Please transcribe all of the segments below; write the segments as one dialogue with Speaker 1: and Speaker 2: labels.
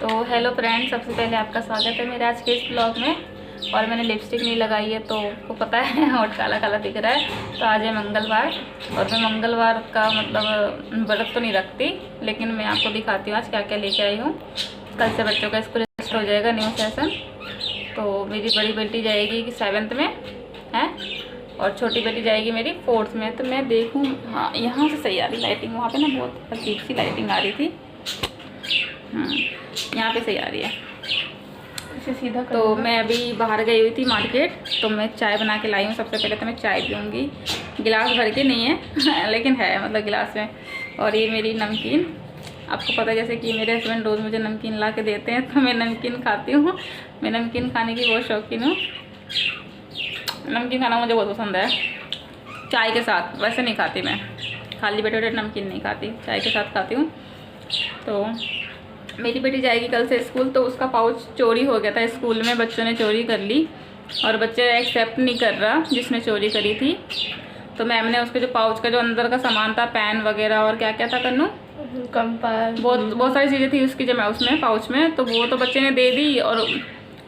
Speaker 1: तो hello friends, सबसे पहले आपका स्वागत है मेरे आज के इस ब्लॉग में। और मैंने लिपस्टिक नहीं लगाई है तो आपको पता है होंठ काला काला दिख रहा है। तो आज है मंगलवार और मैं मंगलवार का मतलब व्रत तो नहीं रखती, लेकिन मैं आपको दिखाती हूँ आज क्या क्या लेके आई हूँ। कल से बच्चों का स्कूल स्टार्ट हो जाएगा, न्यू सेशन। तो मेरी बड़ी बेटी जाएगी कि 7th में है और छोटी बेटी जाएगी मेरी 4th में। तो मैं देखूँ, हाँ यहाँ से सही आ रही लाइटिंग, वहाँ पे ना बहुत अजीब सी लाइटिंग आ रही थी। यहाँ पे सही आ रही है इसे सीधा। तो मैं अभी बाहर गई हुई थी मार्केट, तो मैं चाय बना के लाई हूँ। सबसे पहले तो मैं चाय पीऊँगी, गिलास भर के नहीं है लेकिन है मतलब गिलास में। और ये मेरी नमकीन, आपको पता है जैसे कि मेरे हस्बैंड रोज़ मुझे नमकीन ला के देते हैं तो मैं नमकीन खाती हूँ। मैं नमकीन खाने की बहुत शौकीन हूँ, नमकीन खाना मुझे बहुत पसंद है। चाय के साथ, वैसे नहीं खाती मैं, खाली पेट नमकीन नहीं खाती, चाय के साथ खाती हूँ। तो मेरी बेटी जाएगी कल से स्कूल, तो उसका पाउच चोरी हो गया था स्कूल में, बच्चों ने चोरी कर ली और बच्चे एक्सेप्ट नहीं कर रहा जिसने चोरी करी थी। तो मैम ने उसके जो पाउच का जो अंदर का सामान था, पेन वगैरह और क्या क्या था कन्नू,
Speaker 2: कंपास,
Speaker 1: बहुत सारी चीज़ें थी उसकी जब मैं उसमें पाउच में, तो वो तो बच्चे ने दे दी और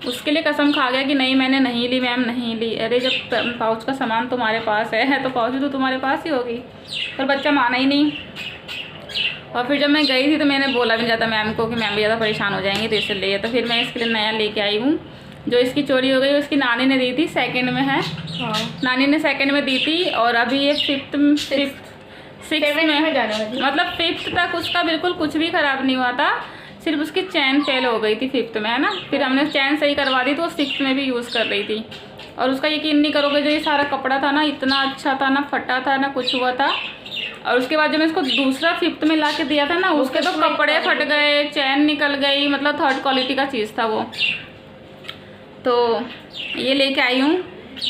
Speaker 1: उसके लिए कसम खा गया कि नहीं मैंने नहीं ली मैम, नहीं ली। अरे जब पाउच का सामान तुम्हारे पास है तो पाउच भी तो तुम्हारे पास ही होगी। पर बच्चा माना ही नहीं। और फिर जब मैं गई थी तो मैंने बोला भी नहीं जाता मैम को कि मैम भी ज़्यादा परेशान हो जाएंगे तो इसलिए। तो फिर मैं इसके लिए नया लेके आई हूँ। जो इसकी चोरी हो गई उसकी नानी ने दी थी, 2nd में है।
Speaker 2: हाँ।
Speaker 1: नानी ने 2nd में दी थी और अभी ये 6th में जाने वाली, मतलब 5th तक उसका बिल्कुल कुछ भी ख़राब नहीं हुआ था, सिर्फ उसकी चैन फेल हो गई थी 5th में, है ना। फिर हमने चैन सही करवा दी तो वो 6th में भी यूज़ कर रही थी। और उसका यकीन नहीं करोगे, जो ये सारा कपड़ा था ना इतना अच्छा था, ना फटा था ना कुछ हुआ था। और उसके बाद जब मैं इसको दूसरा 5th में ला के दिया था ना, उसके तो कपड़े फट गए, चैन निकल गई, मतलब 3rd क्वालिटी का चीज़ था वो। तो ये लेके आई हूँ,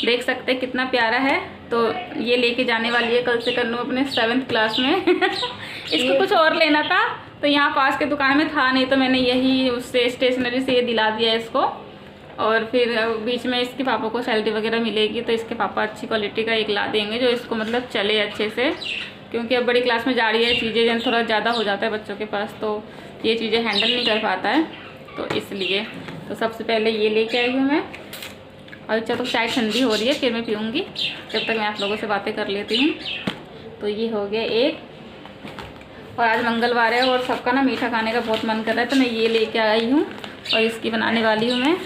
Speaker 1: देख सकते हैं कितना प्यारा है। तो ये लेके जाने वाली है कल से कन्नू अपने 7th क्लास में इसको कुछ और लेना था तो यहाँ पास के दुकान में था नहीं, तो मैंने यही उससे स्टेशनरी से ये दिला दिया इसको। और फिर बीच में इसके पापा को सैलरी वगैरह मिलेगी तो इसके पापा अच्छी क्वालिटी का एक ला देंगे जो इसको मतलब चले अच्छे से, क्योंकि अब बड़ी क्लास में जा रही है, चीज़ें थोड़ा ज़्यादा हो जाता है बच्चों के पास, तो ये चीज़ें हैंडल नहीं कर पाता है, तो इसलिए। तो सबसे पहले ये लेके आई हूँ मैं। और अच्छा, तो चाय ठंडी हो रही है फिर मैं पीऊँगी, जब तक मैं आप लोगों से बातें कर लेती हूँ। तो ये हो गया एक। और आज मंगलवार है और सबका ना मीठा खाने का बहुत मन कर रहा है, तो मैं ये लेके आई हूँ और इसकी बनाने वाली हूँ मैं।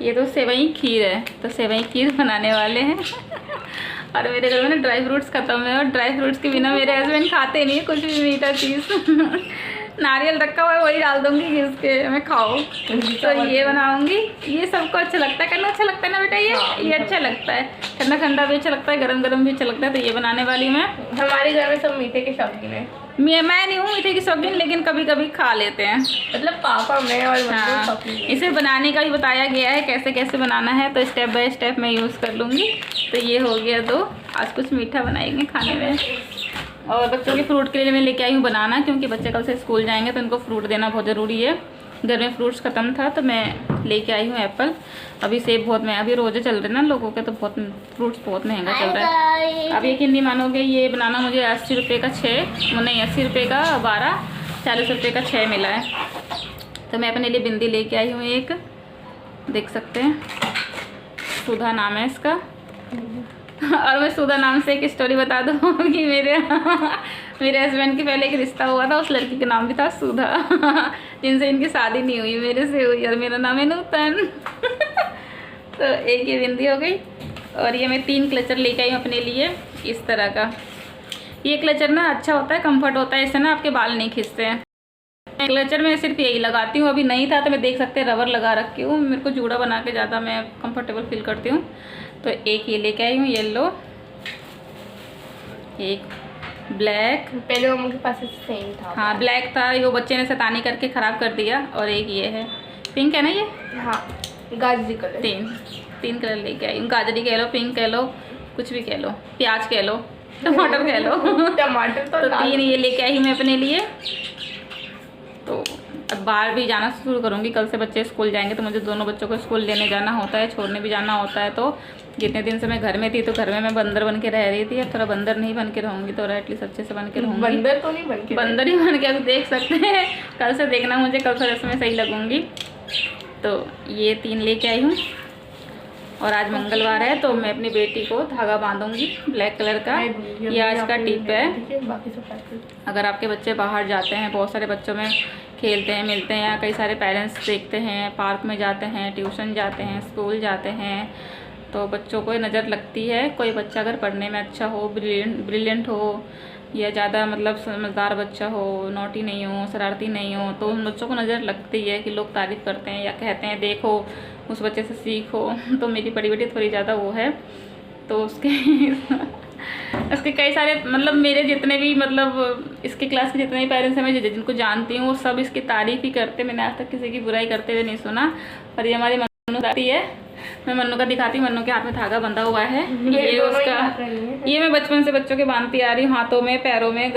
Speaker 1: ये तो सेवई खीर है, तो सेवई खीर बनाने वाले हैं और मेरे घर में ना ड्राई फ्रूट्स ख़त्म है और ड्राई फ्रूट्स के बिना मेरे हस्बैंड खाते नहीं है कुछ भी मीठा चीज़ नारियल रखा हुआ है वही डाल दूँगी घिस के, मैं खाओ। तो ये बनाऊँगी, ये सबको अच्छा लगता है, करना अच्छा लगता है ना बेटा, ये अच्छा लगता है, ठंडा ठंडा भी अच्छा लगता है, गरम गरम भी अच्छा लगता है। तो ये बनाने वाली मैं।
Speaker 2: हमारे घर में सब मीठे के शौकीन है।
Speaker 1: मैं नहीं हूँ मीठे की शौकीन, लेकिन कभी कभी खा लेते हैं,
Speaker 2: मतलब पापा मैं और
Speaker 1: हाँ। इसे बनाने का भी बताया गया है कैसे कैसे बनाना है, तो स्टेप बाय स्टेप मैं यूज़ कर लूँगी। तो ये हो गया दो, आज कुछ मीठा बनाएंगे खाने में। और बच्चों के फ्रूट के लिए मैं लेके आई हूँ बनाना, क्योंकि बच्चे कल से स्कूल जाएंगे तो उनको फ्रूट देना बहुत ज़रूरी है। घर में फ्रूट्स ख़त्म था तो मैं लेके आई हूँ एप्पल। अभी सेब बहुत महंगा, अभी रोजे चल रहे ना लोगों के, तो बहुत फ्रूट्स बहुत महंगा चल रहा है। अब यकीन नहीं मानोगे, ये बनाना मुझे 80 रुपये का 6, नहीं 80 रुपये का 12, 40 रुपये का 6 मिला है। तो मैं अपने लिए बिंदी लेके आई हूँ एक, देख सकते हैं, सुधा नाम है इसका। और मैं सुधा नाम से एक स्टोरी बता दूँ कि मेरे हस्बैंड के पहले एक रिश्ता हुआ था, उस लड़की का नाम भी था सुधा जिनसे इनकी शादी नहीं हुई, मेरे से हुई, और मेरा नाम है नूतन तो एक ये बिंदी हो गई। और ये मैं 3 क्लचर लेके आई हूँ अपने लिए इस तरह का। ये क्लचर ना अच्छा होता है, कंफर्ट होता है, इससे ना आपके बाल नहीं खिंचते हैं। मैं क्लचर में सिर्फ यही लगाती हूँ, अभी नहीं था तो मैं देख सकते हैं रबर लगा रखी हूँ, मेरे को जूड़ा बना के ज़्यादा मैं कंफर्टेबल फील करती हूँ। तो एक ये लेके आई हूँ येलो, एक ब्लैक,
Speaker 2: पहले वो मुझे पास सेम था,
Speaker 1: हाँ ब्लैक था, ये वो बच्चे ने शैतानी करके ख़राब कर दिया। और एक ये है पिंक है ना, ये
Speaker 2: हाँ गाजरी कलर।
Speaker 1: 3 कलर लेके आई हूँ, गाजरी कह लो, पिंक कह लो, कुछ भी कह लो, प्याज कह लो, टमाटर कह लो
Speaker 2: टमाटर तो
Speaker 1: 3 ये लेके आई हूँ मैं अपने लिए। तो अब बाहर भी जाना शुरू करूँगी। कल से बच्चे स्कूल जाएंगे तो मुझे दोनों बच्चों को स्कूल लेने जाना होता है, छोड़ने भी जाना होता है। तो जितने दिन से मैं घर में थी तो घर में मैं बंदर बन के रह रही थी। अब थोड़ा बंदर नहीं बन के रहूँगी तो एटलीस्ट अच्छे से बन के रहूँगी।
Speaker 2: बंदर तो नहीं बन के,
Speaker 1: बंदर ही बन के अभी देख सकते हैं। कल से देखना मुझे, कल से इसमें सही लगूँगी। तो ये 3 लेके आई हूँ और आज मंगलवार है तो मैं अपनी बेटी को धागा बांधूंगी ब्लैक कलर का। ये आज का टिप है।
Speaker 2: बाकी सब
Speaker 1: अगर आपके बच्चे बाहर जाते हैं, बहुत सारे बच्चों में खेलते हैं, मिलते हैं, या कई सारे पेरेंट्स देखते हैं, पार्क में जाते हैं, ट्यूशन जाते हैं, स्कूल जाते हैं, तो बच्चों को नज़र लगती है। कोई बच्चा अगर पढ़ने में अच्छा हो, ब्रिलियंट हो, या ज़्यादा मतलब समझदार बच्चा हो, नोटी नहीं हो, शरारती नहीं हो, तो उन बच्चों को नज़र लगती है कि लोग तारीफ़ करते हैं या कहते हैं देखो उस बच्चे से सीखो। तो मेरी बड़ी बेटी थोड़ी ज़्यादा वो है, तो उसके कई सारे मतलब मेरे जितने भी मतलब इसके क्लास के जितने भी पेरेंट्स हैं, मैं जिनको जानती हूँ वो सब इसकी तारीफ़ ही करते। मैंने आज तक किसी की बुराई करते हुए नहीं सुना। और ये हमारी मन्नू आती है, मैं मन्नू का दिखाती हूँ। मन्नू के हाथ में धागा बंधा हुआ है। ये उसका, ये मैं बचपन से बच्चों के बांधती आ रही हूँ, हाथों में, पैरों में,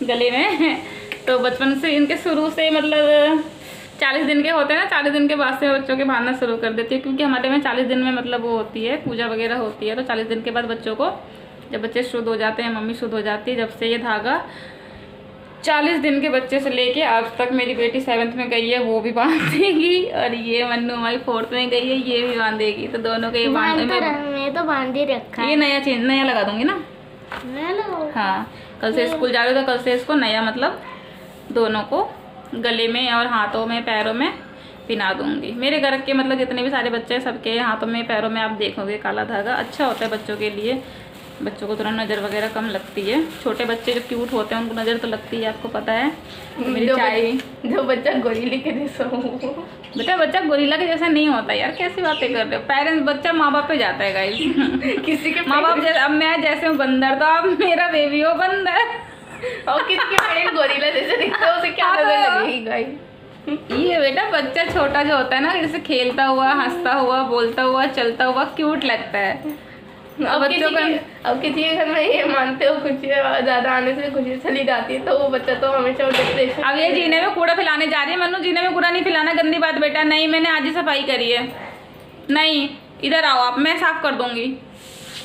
Speaker 1: गले में। तो बचपन से इनके शुरू से मतलब 40 दिन के होते हैं ना, 40 दिन के बाद से बच्चों के बांधना शुरू कर देती है, क्योंकि हमारे में 40 दिन में मतलब वो होती है, पूजा वगैरह होती है। तो 40 दिन के बाद बच्चों को, जब बच्चे शुद्ध हो जाते हैं, मम्मी शुद्ध हो जाती है, जब से ये धागा 40 दिन के बच्चे से लेके आज तक, मेरी बेटी 7th में गई है वो भी बांध देगी, और ये मन्नू हमारी 4th में गई है ये भी बांधेगी। तो दोनों के ये
Speaker 3: मैं तो बांध ही रखा है।
Speaker 1: ये नया लगा दूंगी ना। हाँ, कल से स्कूल जा रहे हो तो कल से इसको नया मतलब दोनों को गले में और हाथों में, पैरों में पिना दूंगी। मेरे घर के मतलब जितने भी सारे बच्चे हैं सबके हाथों में, पैरों में आप देखोगे काला धागा अच्छा होता है बच्चों के लिए। बच्चों को थोड़ा नज़र वगैरह कम लगती है। छोटे बच्चे जो क्यूट होते हैं उनको नज़र तो लगती है, आपको पता है। मेरी चाय
Speaker 2: जो बच्चा गोरिल्ला के जैसा हो,
Speaker 1: बेटा बच्चा गोरिल्ला के जैसा नहीं होता यार, कैसी बातें कर रहे हो। पेरेंट्स, बच्चा माँ बाप पे जाता है गाइस।
Speaker 2: किसी के
Speaker 1: माँ बाप जैसे, अब मैं जैसे हूँ बंदर, तो अब मेरा बेबी हो बंदर,
Speaker 2: और किसी के पेरेंट गोरिल्ला जैसे दिखते हैं उसे क्या नजर लगेगी गाइस।
Speaker 1: ये बेटा बच्चा छोटा जो होता है ना, जैसे खेलता हुआ, हंसता हुआ, बोलता हुआ, चलता हुआ क्यूट लगता है।
Speaker 2: अब किसी के घर में ये मानते हो कुछ ज्यादा आने से खुशी चली जाती है, तो वो बच्चा तो हमेशा डिप्रेशन।
Speaker 1: अब ये जीने में कूड़ा फैलाने जा रही है। मन्नू, जीने में कूड़ा नहीं फैलाना, गंदी बात बेटा। नहीं, मैंने आज ही सफाई करी है। नहीं, इधर आओ आप, मैं साफ कर दूंगी।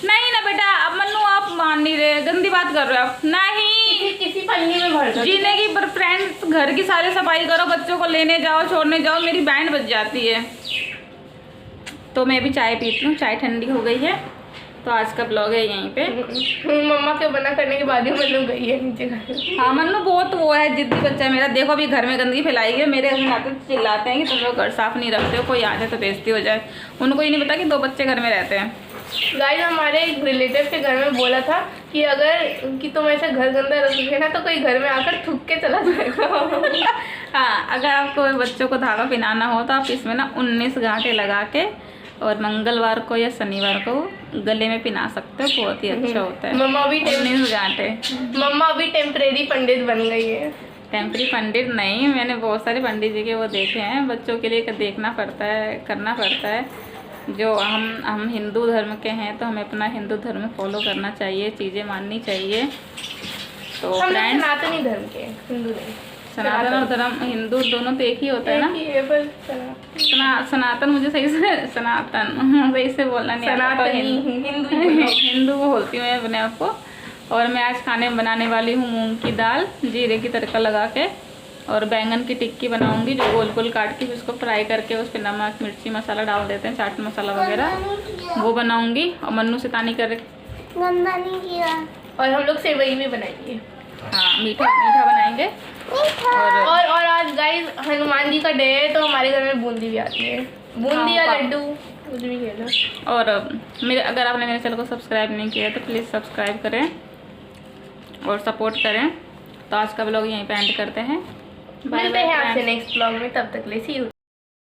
Speaker 1: नहीं ना बेटा, अब मन्नू आप मान नहीं रहे, गंदी बात कर रहे हो आप। नहीं,
Speaker 2: किसी पन्नी में भर दो।
Speaker 1: जीने की फ्रेंड्स, घर की सारी सफाई करो, बच्चों को लेने जाओ, छोड़ने जाओ, मेरी बैंड बज जाती है। तो मैं भी चाय पीती हूँ, चाय ठंडी हो गई है। तो आज का ब्लॉग है यहीं पे।
Speaker 2: मम्मा के मना करने के बाद ही मन्नू गई है नीचे घर।
Speaker 1: हाँ, मन्नू बहुत वो है, जिद्दी बच्चा है मेरा। देखो अभी घर में गंदगी फैलाई है, मेरे हस्बैंड आते चिल्लाते हैं कि तुम लोग घर साफ नहीं रखते हो, कोई आ जाए तो बेइज्जती हो जाए। उनको ये नहीं पता कि 2 बच्चे घर में रहते हैं।
Speaker 2: गाइस, हमारे एक रिलेटिव के घर में बोला था कि अगर कि तुम ऐसा घर गंदा रखोगे ना तो कोई घर में आकर थूक के चला जाएगा।
Speaker 1: हाँ, अगर आपको बच्चों को धागा पिनाना हो तो आप इसमें ना 19 गांठें लगा के और मंगलवार को या शनिवार को गले में पिना सकते हो, बहुत ही अच्छा होता है।
Speaker 2: मम्मा भी
Speaker 1: 19 गांठें।
Speaker 2: मम्मा भी टेम्परेरी पंडित बन गई है।
Speaker 1: टेम्परी पंडित नहीं, मैंने बहुत सारे पंडित जी के वो देखे हैं। बच्चों के लिए देखना पड़ता है, करना पड़ता है। जो हम हिंदू धर्म के हैं तो हमें अपना हिंदू धर्म फॉलो करना चाहिए, चीज़ें माननी चाहिए। तो फ्रेंड्स,
Speaker 2: सनातनी धर्म के, हिंदू नहीं।
Speaker 1: सनातन और धर्म, हिंदू दोनों तो एक ही होता है ना। सनातन मुझे सही से, सनातन सही से बोलना नहीं आता, तो हिंदू बोलती हूँ मैं अपने आप को। और मैं आज खाने में बनाने वाली हूँ मूंग की दाल, जीरे की तड़का लगा के, और बैंगन की टिक्की बनाऊंगी, जो गोल गोल काट के उसको फ्राई करके उस पर नमक मिर्ची मसाला डाल देते हैं, चाट मसाला वगैरह, वो बनाऊंगी। और मन्नू से तानी कर
Speaker 3: गंदा नहीं किया।
Speaker 2: और हम लोग सेवई भी बनाएंगे।
Speaker 1: हाँ, मीठा मीठा बनाएंगे।
Speaker 2: और आज गाइस हनुमान जी का डे है तो हमारे घर में बूंदी भी आती है, बूंदी या लड्डू कुछ भी खेलो। और
Speaker 1: अगर आपने मेरे चैनल को सब्सक्राइब नहीं किया तो प्लीज़ सब्सक्राइब करें और सपोर्ट करें। तो आज का ब्लॉग यहीं पे एंड करते हैं।
Speaker 2: मिलते हैं आपसे नेक्स्ट ब्लॉग में, तब तक ले सी यू।